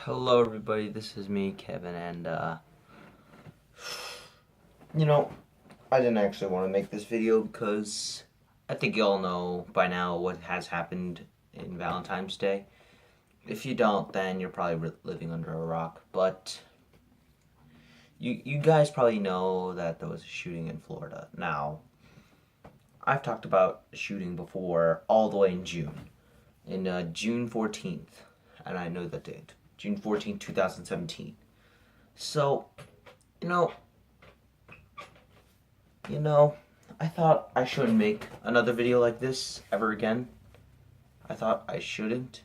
Hello everybody, this is me, Kevin, and I didn't actually want to make this video because I think you all know by now what has happened in Valentine's Day. If you don't, then you're probably living under a rock, but you guys probably know that there was a shooting in Florida. Now, I've talked about a shooting before all the way in June, June 14th, and I know the date. June 14th, 2017. So, you know, I thought I shouldn't make another video like this ever again. I thought I shouldn't.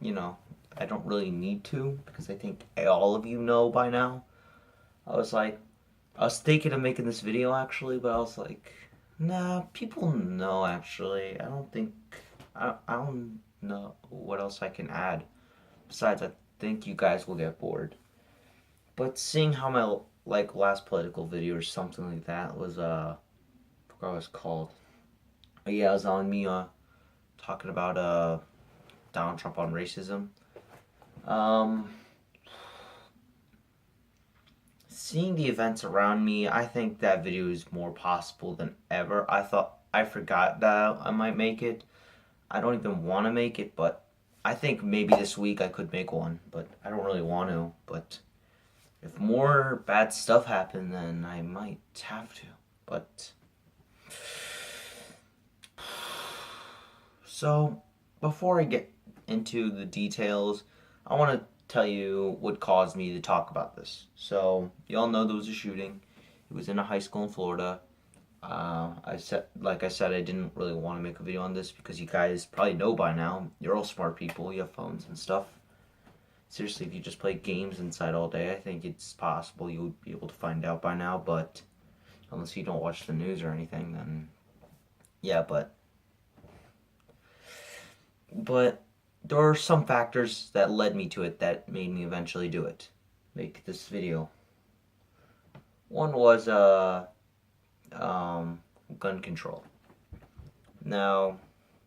I don't really need to because I think all of you know by now. I was thinking of making this video actually, but I was like, nah, people know actually. I don't know what else I can add. Besides, I think you guys will get bored. But seeing how my last political video or something like that was I forgot what it was called. But yeah, it was on me talking about Donald Trump on racism. Seeing the events around me, I think that video is more possible than ever. I forgot that I might make it. I don't even want to make it, but I think maybe this week I could make one, but I don't really want to. But if more bad stuff happen, then I might have to. But so before I get into the details, I want to tell you what caused me to talk about this. So y'all know there was a shooting. It was in a high school in Florida. I said, I didn't really want to make a video on this because you guys probably know by now. You're all smart people. You have phones and stuff. Seriously, if you just play games inside all day, I think it's possible you would be able to find out by now. But unless you don't watch the news or anything, then yeah. But there are some factors that led me to it that made me eventually do it. Make this video. One was gun control. Now,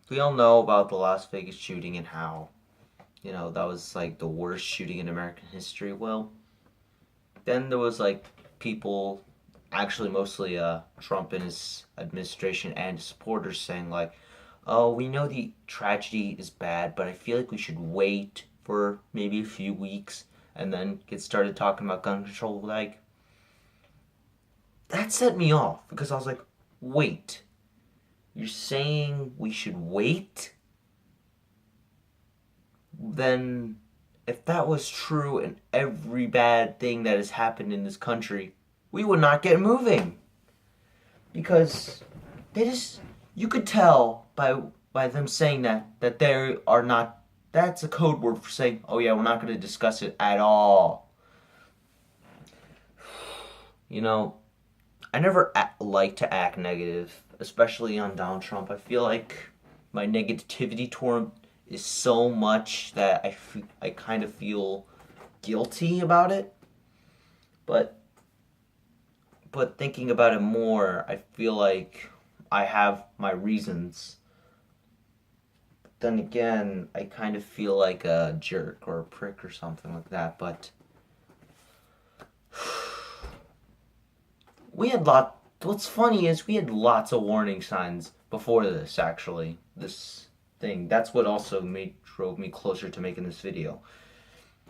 we all know about the Las Vegas shooting and how, that was like the worst shooting in American history. Well, then there was like people, actually mostly Trump and his administration and his supporters saying like, oh, we know the tragedy is bad, but I feel like we should wait for maybe a few weeks and then get started talking about gun control. Like, that set me off because I was like, wait, you're saying we should wait? Then, if that was true and every bad thing that has happened in this country, we would not get moving. Because you could tell by them saying that they are not, that's a code word for saying, oh yeah, we're not going to discuss it at all. I never like to act negative, especially on Donald Trump. I feel like my negativity toward him is so much that I kind of feel guilty about it. But thinking about it more, I feel like I have my reasons. But then again, I kind of feel like a jerk or a prick or something like that. But what's funny is we had lots of warning signs before this, actually. This thing. That's what also drove me closer to making this video.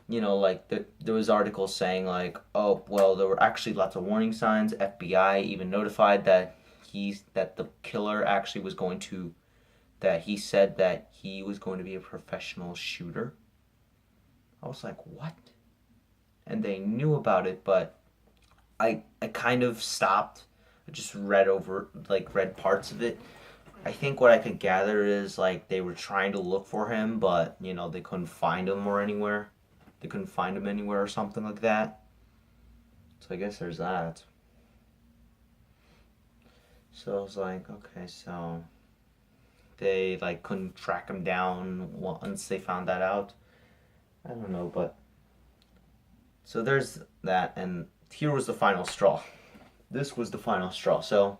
There was articles saying like, oh, well, there were actually lots of warning signs. FBI even notified that the killer actually was going to, that he said that he was going to be a professional shooter. I was like, what? And they knew about it, but I kind of stopped. I just read parts of it. I think what I could gather is like they were trying to look for him, but they couldn't find him or anywhere. They couldn't find him anywhere or something like that. So I guess there's that. So I was like, okay, so they couldn't track him down once they found that out. I don't know, but so there's that, and here was the final straw. This was the final straw. So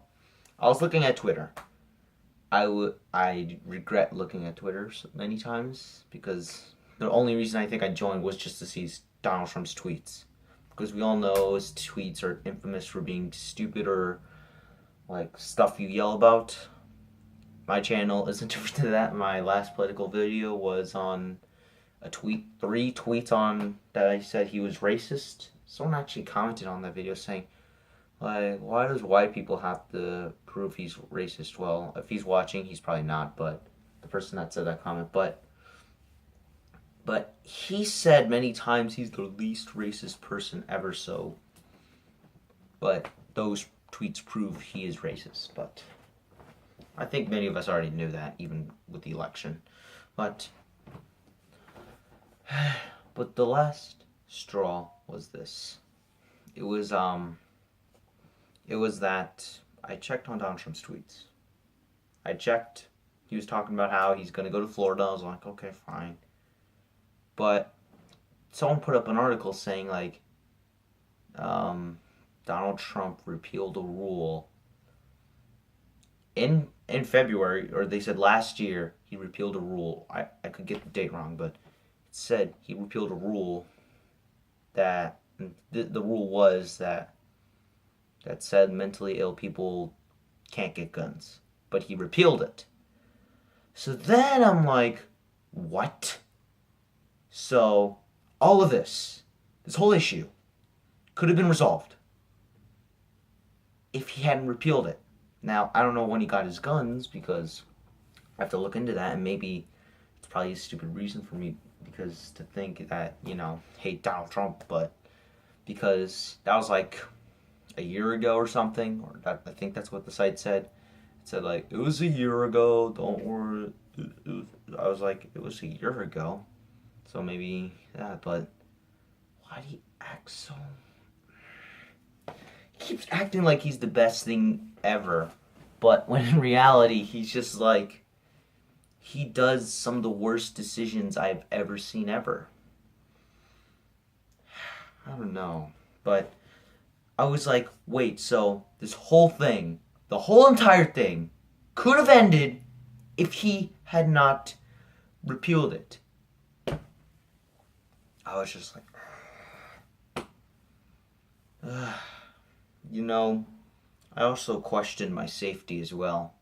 I was looking at Twitter. I regret looking at Twitter many times because the only reason I think I joined was just to see Donald Trump's tweets. Because we all know his tweets are infamous for being stupid or like stuff you yell about. My channel isn't different to that. My last political video was on a tweet, 3 tweets on that I said he was racist. Someone actually commented on that video saying, like, why does white people have to prove he's racist? Well, if he's watching, he's probably not, but the person that said that comment, but he said many times he's the least racist person ever, so but those tweets prove he is racist, but I think many of us already knew that, even with the election. But the last straw was this. It was that I checked on Donald Trump's tweets. I checked. He was talking about how he's gonna go to Florida. I was like, okay, fine. But someone put up an article saying like Donald Trump repealed a rule in February, or they said last year he repealed a rule. I could get the date wrong, but it said he repealed a rule that the rule was that said mentally ill people can't get guns, but he repealed it. So then I'm like, what? So all of this whole issue could have been resolved if he hadn't repealed it. Now, I don't know when he got his guns, because I have to look into that, and maybe it's probably a stupid reason for me because to think that, hate Donald Trump, but because that was like a year ago or something, or I think that's what the site said. It said like, it was a year ago, don't worry. I was like, it was a year ago, so maybe that, but why do you act so... He keeps acting like he's the best thing ever, but when in reality he's just like, he does some of the worst decisions I've ever seen ever. I don't know, but I was like, wait, so this whole thing, the whole entire thing, could have ended if he had not repealed it. I was just like, I also questioned my safety as well.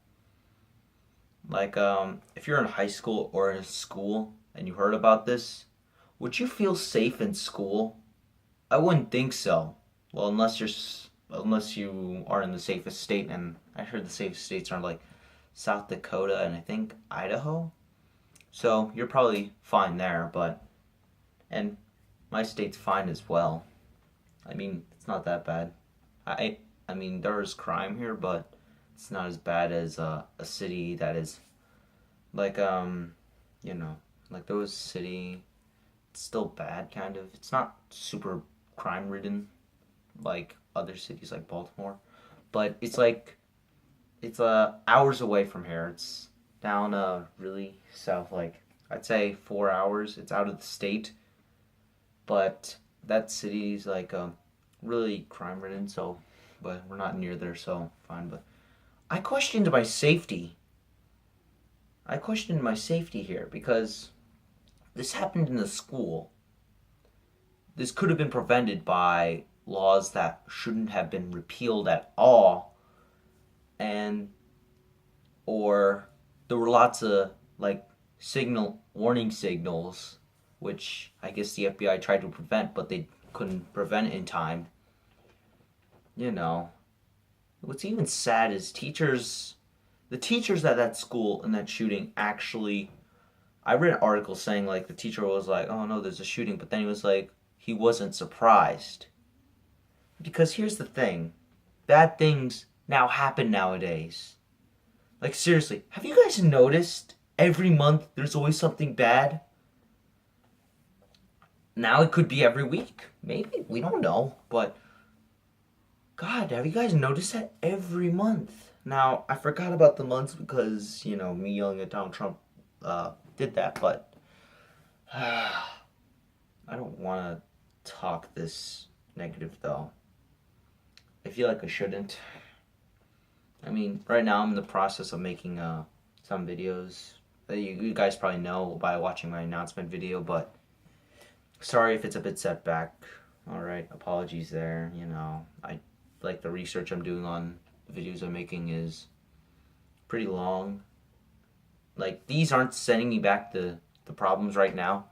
Like, if you're in high school or in a school and you heard about this, would you feel safe in school? I wouldn't think so. Well, unless you are in the safest state, and I heard the safest states are like South Dakota and I think Idaho. So you're probably fine there, and my state's fine as well. I mean, it's not that bad. I mean, there is crime here, but it's not as bad as a city that is like like there was a city. It's still bad, kind of. It's not super crime ridden like other cities like Baltimore, but it's hours away from here. It's down really south, like I'd say 4 hours. It's out of the state, but that city's like really crime ridden. So, but we're not near there, so fine. But I questioned my safety. I questioned my safety here because this happened in the school. This could have been prevented by laws that shouldn't have been repealed at all, or there were lots of like warning signals, which I guess the FBI tried to prevent, but they couldn't prevent it in time. What's even sad is the teachers at that school in that shooting actually, I read an article saying like the teacher was like, oh no, there's a shooting, but then he was like, he wasn't surprised. Because here's the thing, bad things now happen nowadays. Like seriously, have you guys noticed every month there's always something bad? Now it could be every week. Maybe, we don't know, but God, have you guys noticed that every month? Now, I forgot about the months because, me yelling at Donald Trump did that, but I don't want to talk this negative, though. I feel like I shouldn't. I mean, right now I'm in the process of making some videos, You guys probably know by watching my announcement video, but sorry if it's a bit setback. Alright, apologies there. I like the research I'm doing on the videos I'm making is pretty long. Like, these aren't sending me back the problems right now.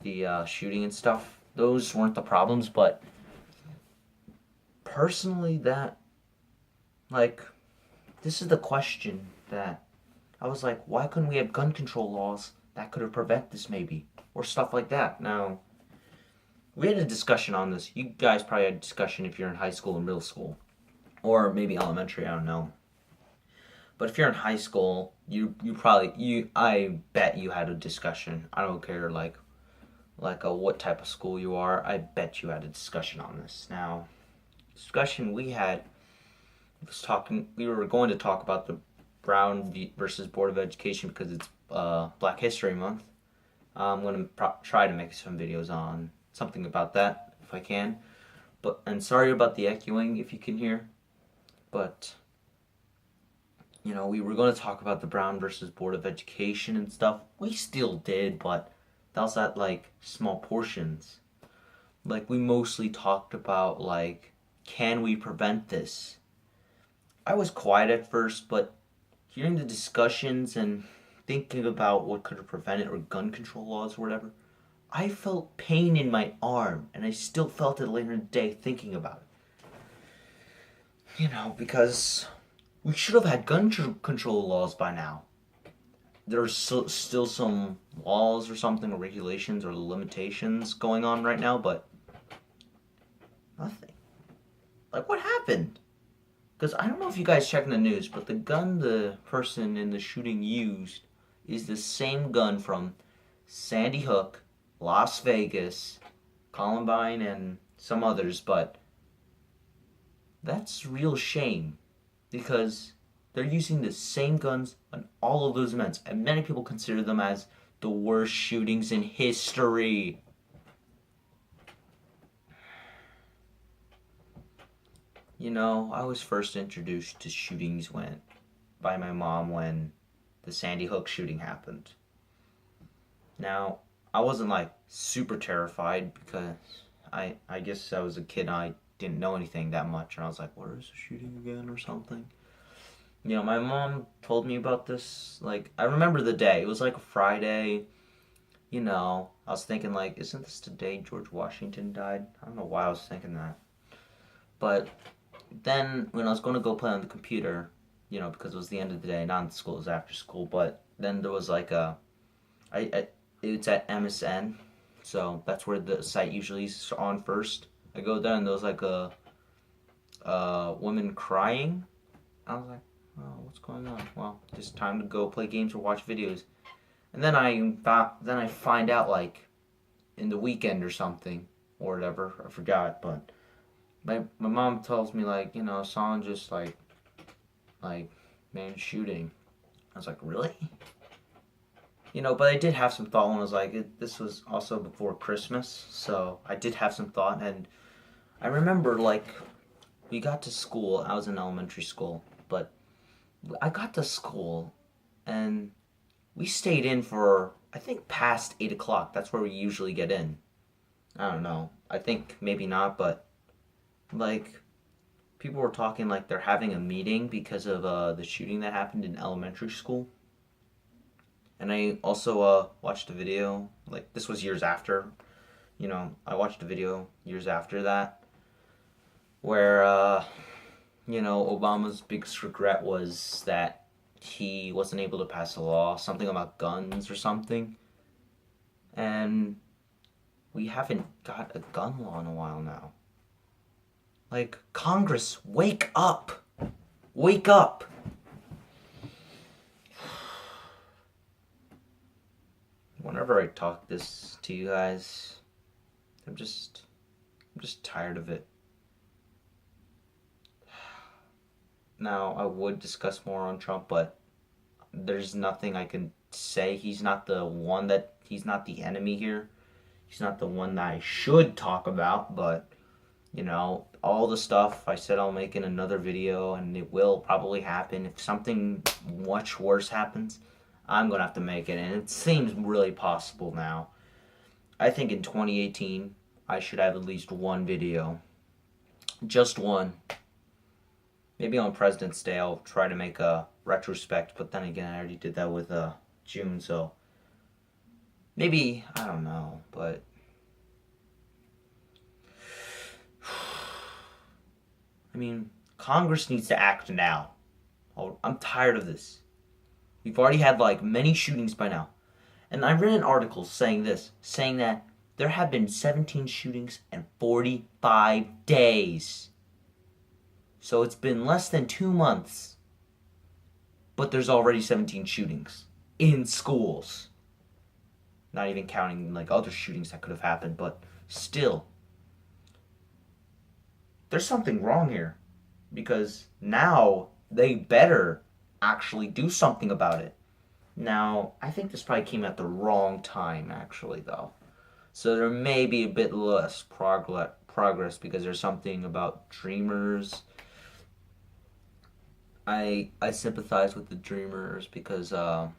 The shooting and stuff. Those weren't the problems, but personally, this is the question that I was like, why couldn't we have gun control laws that could have prevented this maybe? Or stuff like that. Now, we had a discussion on this. You guys probably had a discussion if you're in high school and middle school. Or maybe elementary, I don't know. But if you're in high school, I bet you had a discussion. I don't care what type of school you are. I bet you had a discussion on this. Now, discussion we had was we were going to talk about the Brown versus Board of Education because it's Black History Month. I'm going to try to make some videos on something about that if I can. And sorry about the echoing if you can hear. But we were going to talk about the Brown versus Board of Education and stuff. We still did, but that was at small portions. We mostly talked about can we prevent this? I was quiet at first, but hearing the discussions and thinking about what could have prevented or gun control laws or whatever, I felt pain in my arm, and I still felt it later in the day thinking about it. Because we should have had gun control laws by now. There's still some laws or something, or regulations or limitations going on right now, but nothing. What happened? Because I don't know if you guys check the news, but the gun the person in the shooting used is the same gun from Sandy Hook, Las Vegas, Columbine, and some others, but that's real shame because they're using the same guns on all of those events, and many people consider them as the worst shootings in history. I was first introduced to shootings by my mom when the Sandy Hook shooting happened. Now, I wasn't super terrified because I guess I was a kid and I didn't know anything that much, and I was like, where is the shooting again or something? My mom told me about this, I remember the day. It was a Friday. I was thinking isn't this the day George Washington died? I don't know why I was thinking that. But then when I was going to go play on the computer, because it was the end of the day, not in school, it was after school, but then there was it's at MSN, so that's where the site usually is on first. I go there and there was a woman crying. I was like, oh, what's going on? Well, just time to go play games or watch videos. And then I find out in the weekend or something or whatever. I forgot, but my mom tells me someone just man shooting. I was like, really? But I did have some thought when I was this was also before Christmas, so I did have some thought, and I remember we got to school. I was in elementary school, but I got to school and we stayed in for I think past 8 o'clock. That's where we usually get in. I don't know. I think maybe not, but people were talking they're having a meeting because of the shooting that happened in elementary school. And I also watched a video, this was years after, I watched a video years after that, where, Obama's biggest regret was that he wasn't able to pass a law, something about guns or something. And we haven't got a gun law in a while now. Congress, wake up! Wake up! Whenever I talk this to you guys, I'm just tired of it. Now, I would discuss more on Trump, but there's nothing I can say. He's not the enemy here. He's not the one that I should talk about, but, all the stuff I said I'll make in another video, and it will probably happen. If something much worse happens, I'm gonna have to make it, and it seems really possible now. I think in 2018, I should have at least one video. Just one. Maybe on President's Day I'll try to make a retrospect, but then again, I already did that with June, so maybe, I don't know, but I mean, Congress needs to act now. I'm tired of this. We've already had like many shootings by now. And I read an article saying that there have been 17 shootings in 45 days. So it's been less than 2 months, but there's already 17 shootings in schools. Not even counting like other shootings that could have happened, but still. There's something wrong here, because now they better actually do something about it. Now, I think this probably came at the wrong time, actually, though. So there may be a bit less progress because there's something about dreamers. I sympathize with the dreamers because, my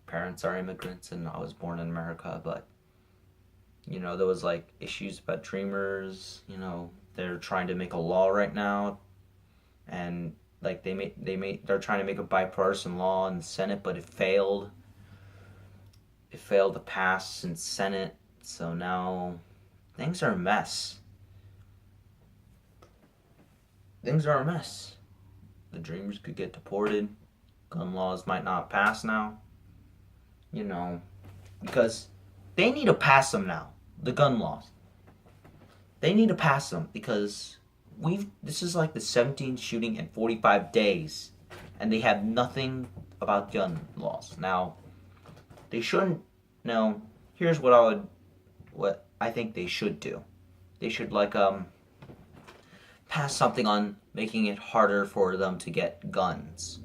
parents are immigrants and I was born in America, but, there was, like, issues about dreamers, they're trying to make a law right now, and like they're trying to make a bipartisan law in the Senate, but it failed. It failed to pass in Senate, so now things are a mess. Things are a mess. The dreamers could get deported. Gun laws might not pass now. Because they need to pass them now. The gun laws. They need to pass them because this is like the 17th shooting in 45 days, and they have nothing about gun laws. Now, they shouldn't. Now, here's what I think they should do. They should pass something on making it harder for them to get guns.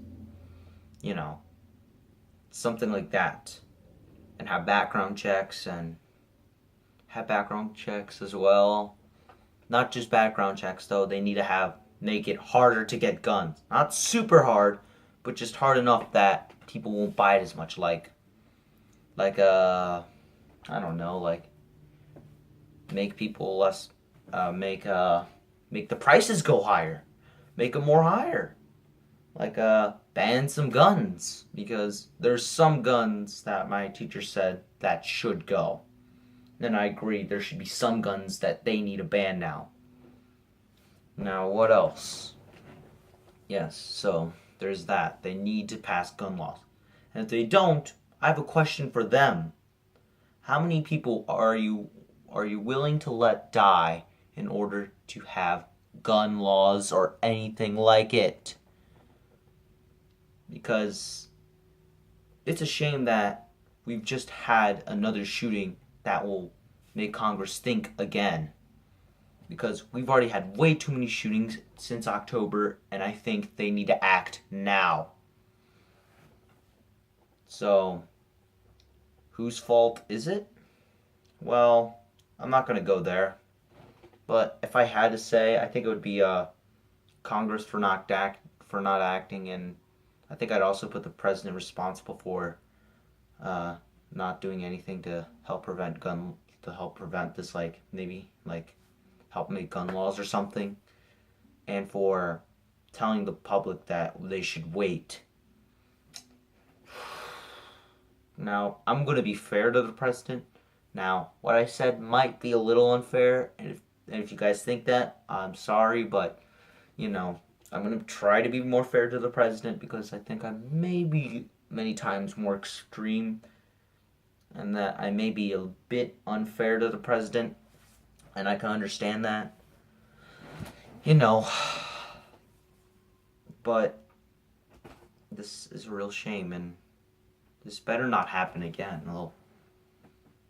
Something like that, and have background checks as well. Not just background checks, though. They need to make it harder to get guns. Not super hard, but just hard enough that people won't buy it as much. I don't know, make people less, make the prices go higher. Make them more higher. Ban some guns. Because there's some guns that my teacher said that should go. And I agree, there should be some guns that they need to ban now. Now, what else? Yes, so there's that. They need to pass gun laws. And if they don't, I have a question for them. How many people are you willing to let die in order to have gun laws or anything like it? Because it's a shame that we've just had another shooting that will make Congress think again. Because we've already had way too many shootings since October, and I think they need to act now. So, whose fault is it? Well, I'm not going to go there. But if I had to say, I think it would be Congress for not acting, and I think I'd also put the president responsible for not doing anything to help prevent this, help make gun laws or something, and for telling the public that they should wait. Now, I'm going to be fair to the president. Now, what I said might be a little unfair, and if you guys think that, I'm sorry, but, I'm going to try to be more fair to the president because I think I may be many times more extreme and that I may be a bit unfair to the president, and I can understand that. But this is a real shame, and this better not happen again.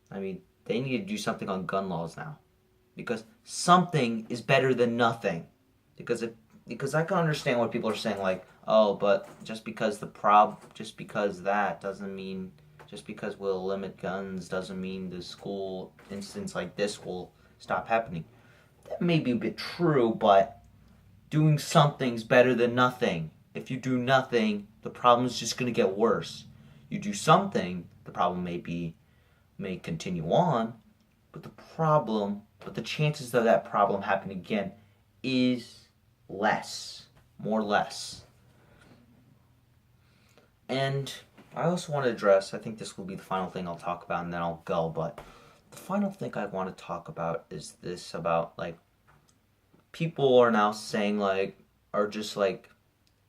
They need to do something on gun laws now, because something is better than nothing. Because I can understand what people are saying, but just because we'll limit guns doesn't mean the school incidents like this will stop happening. That may be a bit true, but doing something's better than nothing. If you do nothing, the problem is just going to get worse. You do something, the problem may continue on, but the chances of that problem happening again is more less. And I also want to address, I think this will be the final thing I'll talk about and then I'll go, but the final thing I want to talk about is this about, like, people are now saying, like, are just, like,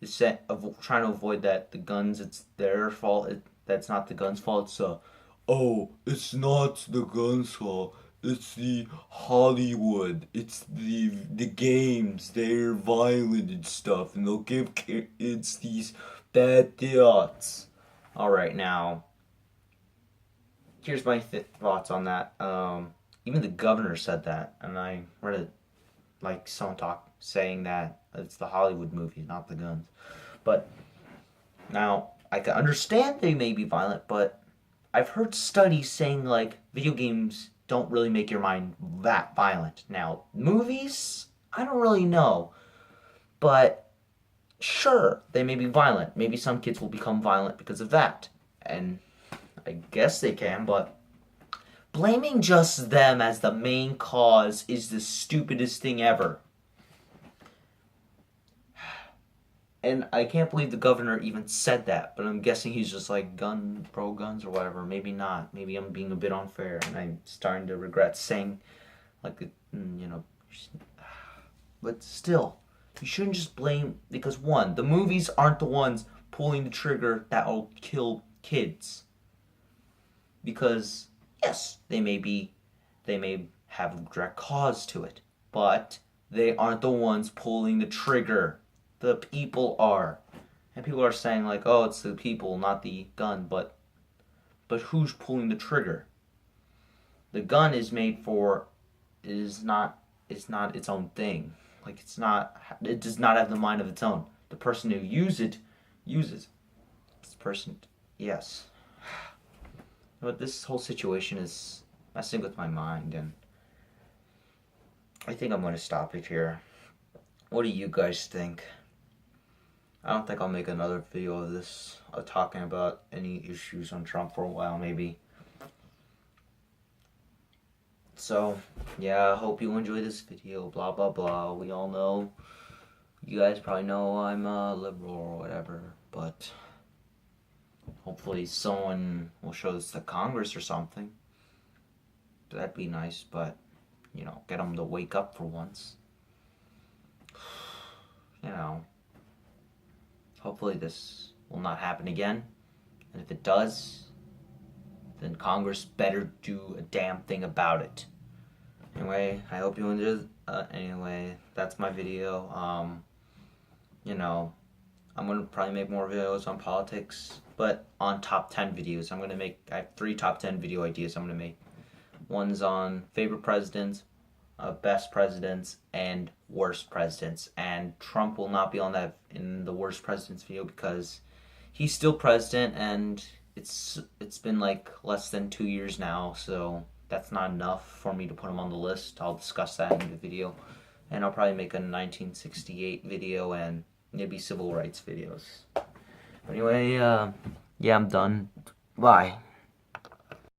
trying to avoid that the guns, it's their fault, that's not the guns' fault, so, oh, it's not the guns' fault, it's the Hollywood, it's the games, they're violent and stuff, and they'll give kids these bad thoughts. Alright, now, here's my thoughts on that. Even the governor said that, and I read it, like, someone saying that it's the Hollywood movies, not the guns. But now, I can understand they may be violent, but I've heard studies saying, like, video games don't really make your mind that violent. Now, movies, I don't really know, but sure, they may be violent. Maybe some kids will become violent because of that. And I guess they can, but blaming just them as the main cause is the stupidest thing ever. And I can't believe the governor even said that, but I'm guessing he's just like pro guns or whatever. Maybe not. Maybe I'm being a bit unfair, and I'm starting to regret saying, like, but still, you shouldn't just blame, because one, the movies aren't the ones pulling the trigger that will kill kids. Because, yes, they may have a direct cause to it, but they aren't the ones pulling the trigger. The people are. And people are saying, like, oh, it's the people, not the gun, but who's pulling the trigger? The gun is not its own thing. Like, it does not have the mind of its own. The person who uses this person, yes. But this whole situation is messing with my mind, and I think I'm going to stop it here. What do you guys think? I don't think I'll make another video of this, talking about any issues on Trump for a while, maybe. So, yeah, I hope you enjoy this video, blah, blah, blah. We all know, you guys probably know I'm a liberal or whatever, but hopefully someone will show this to Congress or something. That'd be nice, but, get them to wake up for once. Hopefully this will not happen again. And if it does, then Congress better do a damn thing about it. Anyway, I hope you enjoyed. Anyway, that's my video. I'm gonna probably make more videos on politics, but on top 10 videos. I have 3 top 10 video ideas I'm gonna make. One's on favorite presidents, best presidents, and worst presidents. And Trump will not be on that in the worst presidents video because he's still president, and it's been like less than 2 years now, so that's not enough for me to put him on the list. I'll discuss that in the video, and I'll probably make a 1968 video and maybe civil rights videos. Anyway, yeah, I'm done. Bye.